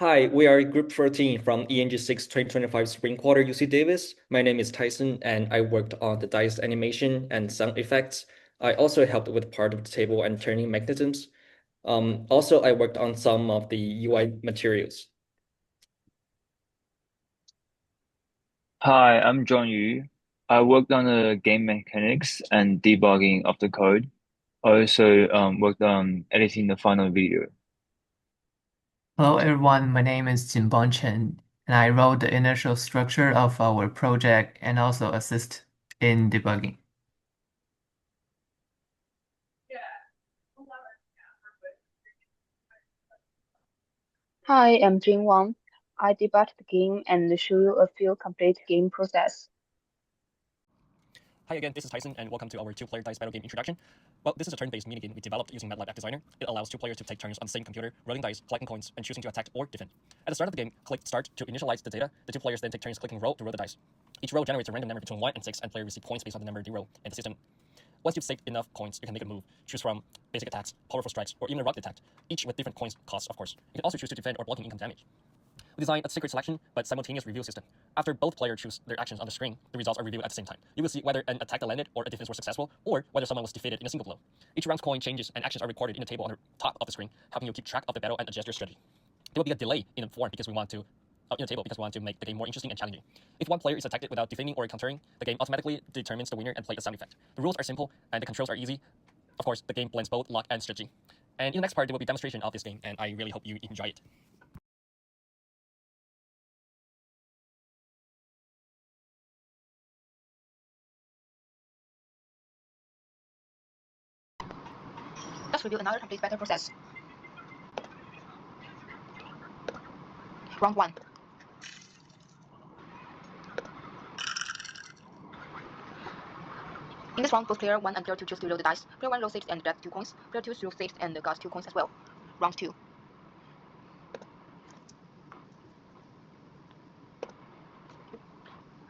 Hi, we are Group 14 from eng006 2025 Spring Quarter UC Davis. My name is Tyson, and I worked on the dice animation and sound effects. I also helped with part of the table and turning mechanisms. Also, I worked on some of the UI materials. Hi, I'm John Yu. I worked on the game mechanics and debugging of the code. I also worked on editing the final video. Hello everyone, my name is Jinbon Chen, and I wrote the initial structure of our project and also assist in debugging. Hi, I'm Jing Wang. I debugged the game and show you a few complete game process. Hi again, this is Tyson, and welcome to our two-player dice battle game introduction. Well, this is a turn-based minigame we developed using MATLAB App Designer. It allows two players to take turns on the same computer, rolling dice, collecting coins, and choosing to attack or defend. At the start of the game, click Start to initialize the data. The two players then take turns clicking Roll to roll the dice. Each roll generates a random number between 1 and 6, and player receives points based on the number they roll. And the system, once you've saved enough coins, you can make a move. Choose from basic attacks, powerful strikes, or even a rocket attack, each with different coins costs, of course. You can also choose to defend or blocking income damage. We designed a secret selection but simultaneous review system. After both players choose their actions on the screen, the results are reviewed at the same time. You will see whether an attack landed or a defense was successful, or whether someone was defeated in a single blow. Each round's coin changes and actions are recorded in a table on the top of the screen, helping you keep track of the battle and adjust your strategy. There will be a delay in the form because we want to in the table because we want to make the game more interesting and challenging. If one player is attacked without defending or countering, the game automatically determines the winner and plays a sound effect. The rules are simple and the controls are easy. Of course, the game blends both luck and strategy. And in the next part, there will be a demonstration of this game, and I really hope you enjoy it. Let's review another complete battle process. Round 1. In this round, both player 1 and player 2 choose to roll the dice. Player 1 rolls 6 and grabs 2 coins. Player 2 rolls 6 and got 2 coins as well. Round 2.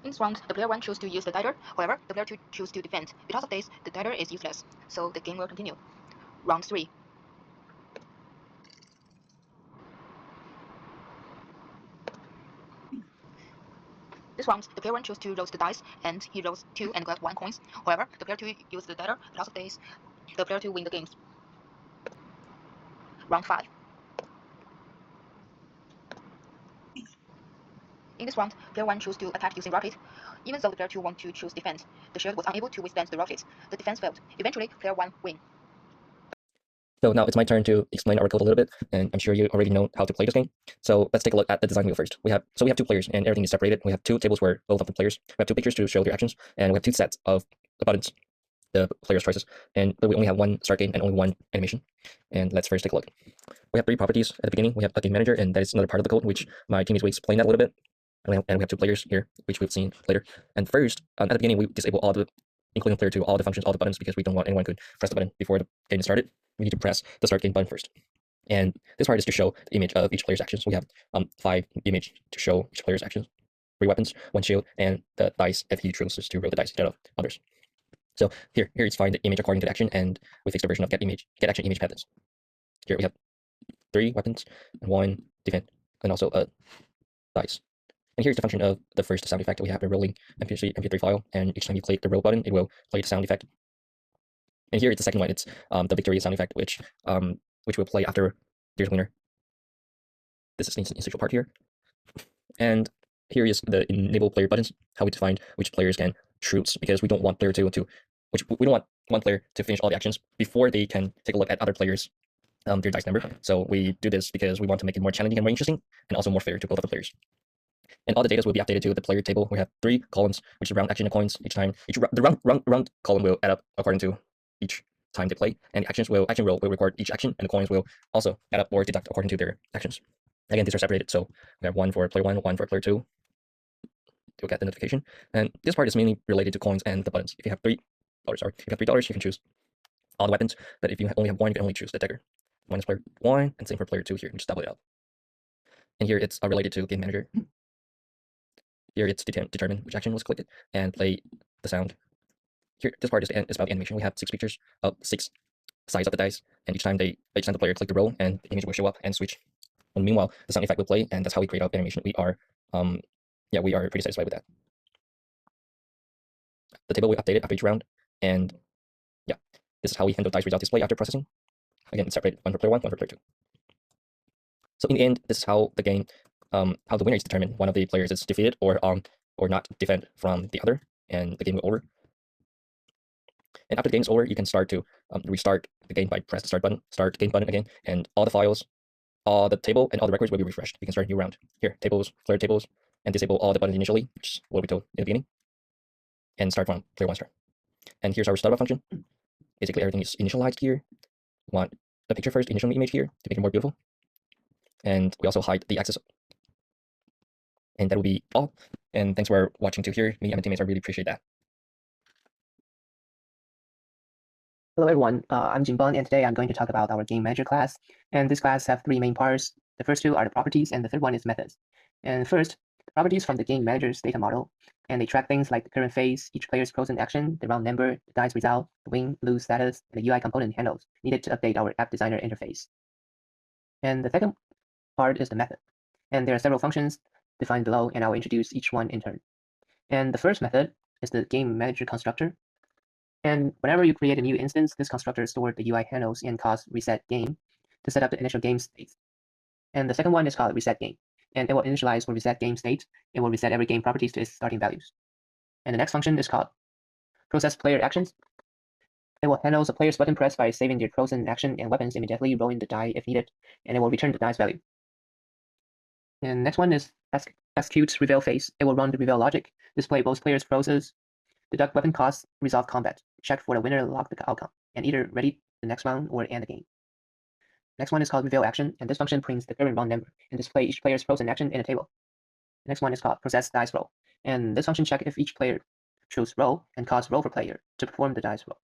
In this round, the player 1 chooses to use the dagger. However, the player 2 chooses to defend. Because of this, the dagger is useless, so the game will continue. Round 3. This round, the player 1 chose to roll the dice, and he rolls 2 and got 1 coins. However, the player 2 used the dagger. Because of this, the player 2 win the game. Round 5. In this round, player 1 chose to attack using rocket. Even though the player 2 wanted to choose defense, the shield was unable to withstand the rocket. The defense failed. Eventually, player 1 win. So now it's my turn to explain our code a little bit, and I'm sure you already know how to play this game. So let's take a look at the design wheel first. We have two players, and everything is separated. We have two tables where both of the players. We have two pictures to show their actions, and we have two sets of the buttons, the player's choices, and we only have one start game and only one animation. And let's first take a look. We have three properties at the beginning. We have a game manager, and that is another part of the code, which my teammates will explain that a little bit. And we have two players here, which we've seen later. And first, at the beginning, we disable all the, including player 2, all the functions, all the buttons, because we don't want anyone could press the button before the game is started. We need to press the start game button first. And this part is to show the image of each player's actions. We have 5 images to show each player's actions: 3 weapons, 1 shield, and the dice if he chooses to roll the dice instead of others. So here it's find the image according to the action, and we fix the version of get action image patterns. Here we have 3 weapons and 1 defense, and also a dice. And here's the function of the first sound effect. We have a rolling MP3 file, and each time you click the roll button, it will play the sound effect. And here it's the second one. It's the victory sound effect, which will play after there's a winner. This is the essential part here. And here is the enable player buttons, how we define which players can choose, because we don't want player 2 to, we don't want one player to finish all the actions before they can take a look at other players' their dice number. So we do this because we want to make it more challenging and more interesting, and also more fair to both of the players. And all the data will be updated to the player table. We have 3 columns, which is round action and coins. Each time, the round column will add up according to each time they play, and the action roll will record each action, and the coins will also add up or deduct according to their actions. Again, these are separated, so we have 1 for player 1, 1 for player 2. You'll get the notification. And this part is mainly related to coins and the buttons. If you have $3, you can choose all the weapons. But if you only have 1, you can only choose the dagger. 1 is player 1, and same for player 2 here. You just double it up. And here it's related to game manager. Here it's determine which action was clicked and play the sound. Here, this part is about the animation. We have 6 pictures of 6 sides of the dice, and each time the player click the roll, and the image will show up and switch And meanwhile, the sound effect will play, and that's how we create our animation. We are pretty satisfied with that. The table we updated after each round, and yeah, this is how we handle dice result display after processing. Again, it's separated, one for player 1, one for player 2. So in the end, this is how the game, how the winner is determined. One of the players is defeated or not defend from the other, and the game will over. And after the game is over, you can start to restart the game by press the start game button again, and all the files, all the table, and all the records will be refreshed. You can start a new round. Here, tables, player tables, and disable all the buttons initially, which is what we told in the beginning, and start from player 1's turn. And here's our startup function. Basically, everything is initialized here. We want the picture first, initial image here to make it more beautiful. And we also hide the axis. And that will be all. And thanks for watching to here. Me and my teammates, I really appreciate that. Hello everyone, I'm Jinbon, and today I'm going to talk about our game manager class. And this class have three main parts. The first two are the properties, and the third one is methods. And first, the properties from the game manager's data model, and they track things like the current phase, each player's pros and action, the round number, the dice result, the win, lose status, and the UI component handles needed to update our app designer interface. And the second part is the method, and there are several functions defined below, and I'll introduce each one in turn. And the first method is the game manager constructor. And whenever you create a new instance, this constructor stores the UI handles and calls reset game to set up the initial game state. And the second one is called reset game, and it will initialize or reset game state. It will reset every game properties to its starting values. And the next function is called process player actions. It will handle the player's button press by saving their chosen action and weapons immediately, rolling the die if needed, and it will return the dice value. And next one is execute reveal phase. It will run the reveal logic, display both players' process, deduct weapon costs, resolve combat, check for the winner, log the outcome, and either ready the next round or end the game. Next one is called reveal action, and this function prints the current round number and display each player's pros and action in a table. The next one is called process dice roll, and this function checks if each player choose roll and calls roll for player to perform the dice roll.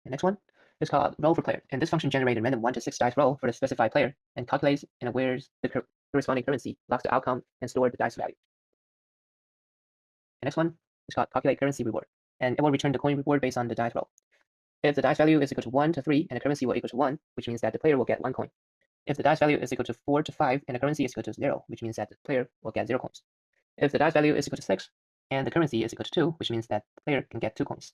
The next one is called roll for player, and this function generates a random 1 to 6 dice roll for the specified player and calculates and aware the corresponding currency, logs the outcome, and stores the dice value. The next one is called calculate currency reward, and it will return the coin reward based on the dice roll. If the dice value is equal to 1 to 3 and the currency will equal to 1, which means that the player will get 1 coin. If the dice value is equal to 4 to 5 and the currency is equal to 0, which means that the player will get 0 coins. If the dice value is equal to 6 and the currency is equal to 2, which means that the player can get 2 coins.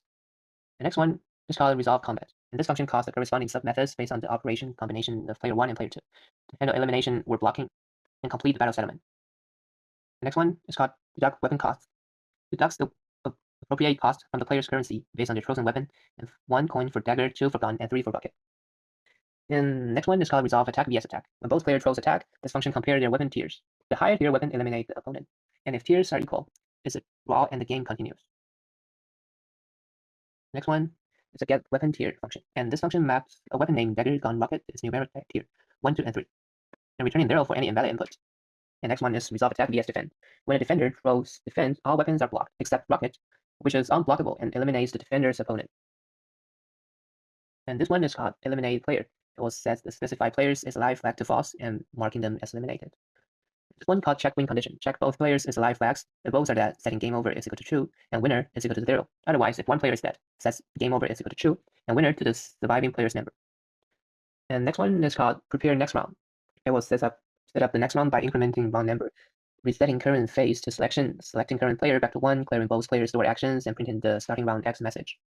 The next one is called resolve combat, and this function calls the corresponding submethods based on the operation combination of player 1 and player 2 to handle elimination or blocking and complete the battle settlement. The next one is called deduct weapon costs. Deducts the appropriate cost from the player's currency based on their chosen weapon, and 1 coin for dagger, 2 for gun, and 3 for bucket. And next one is called resolve attack vs attack. When both players throws attack, this function compares their weapon tiers. The higher tier weapon eliminates the opponent, and if tiers are equal, it's a draw and the game continues. Next one is a get weapon tier function, and this function maps a weapon named dagger, gun, rocket to its numeric tier 1, 2, and 3, and returning 0 for any invalid input. And next one is resolve attack vs defend. When a defender throws defend, all weapons are blocked except rocket, which is unblockable and eliminates the defender's opponent. And this one is called eliminate player. It will set the specified players is alive flag to false and marking them as eliminated. This one called check win condition. Check both players is alive flags. If both are dead, setting game over is equal to true and winner is equal to 0. Otherwise, if one player is dead, sets game over is equal to true and winner to the surviving player's number. And next one is called prepare next round. It will set up the next round by incrementing round number, resetting current phase to selection, selecting current player back to 1, clearing both players' stored actions, and printing the starting round X message.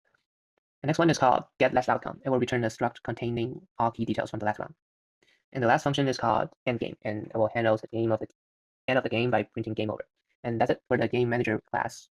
The next one is called get last outcome. It will return a struct containing all key details from the last round. And the last function is called end game, and it will handle the game of the end of the game by printing game over. And that's it for the game manager class.